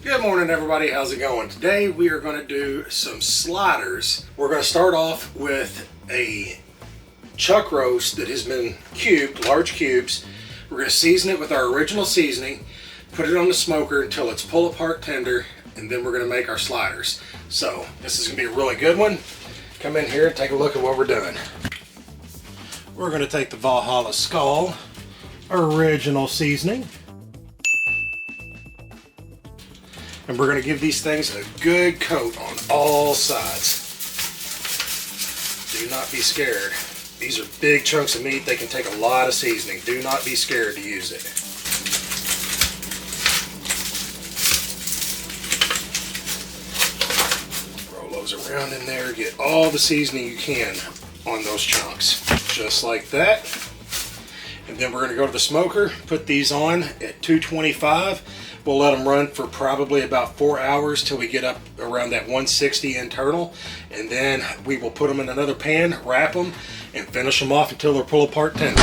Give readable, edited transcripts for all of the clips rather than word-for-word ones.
Good morning, everybody. How's it going? Today we are going to do some sliders. We're going to start off with a chuck roast that has been cubed, large cubes. We're going to season it with our original seasoning, put it on the smoker until it's pull apart tender, and then we're going to make our sliders. So this is going to be a really good one. Come in here and take a look at what we're doing. We're going to take the Valhalla Skal original seasoning, and we're going to give these things a good coat on all sides. Do not be scared. These are big chunks of meat. They can take a lot of seasoning. Do not be scared to use it. Roll those around in there. Get all the seasoning you can on those chunks. Just like that. And then we're going to go to the smoker, put these on at 225. We'll let them run for probably about 4 hours till we get up around that 160 internal. And then we will put them in another pan, wrap them, and finish them off until they're pull apart tender.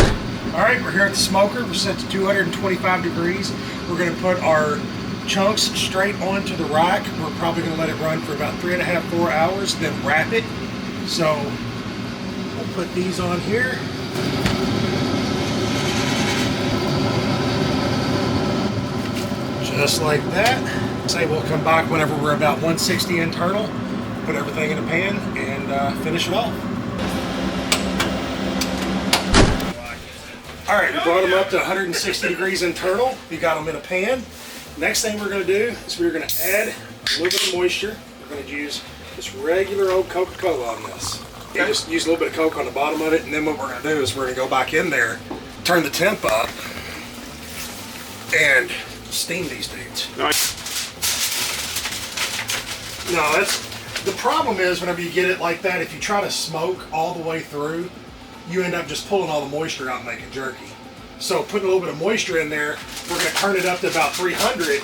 All right, we're here at the smoker. We're set to 225 degrees. We're going to put our chunks straight onto the rack. We're probably going to let it run for about 3.5, 4 hours, then wrap it. So we'll put these on here. Just like that. Say we'll come back whenever we're about 160 internal, put everything in a pan, and finish it off. All right, we brought them up to 160 degrees internal. We got them in a pan. Next thing we're going to do is we're going to add a little bit of moisture. We're going to use just regular old Coca-Cola on this. You just use a little bit of Coke on the bottom of it, and then what we're going to do is we're going to go back in there, turn the temp up, and steam these dudes. Nice. No, that's the problem is whenever you get it like that, if you try to smoke all the way through, you end up just pulling all the moisture out and making jerky. So putting a little bit of moisture in there, we're going to turn it up to about 300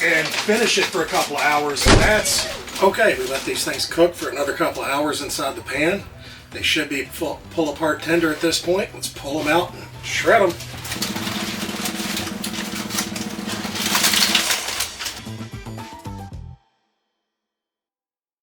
and finish it for a couple of hours, and that's okay. We let these things cook for another couple of hours inside the pan. They should be pull apart tender at this point. Let's pull them out and shred them.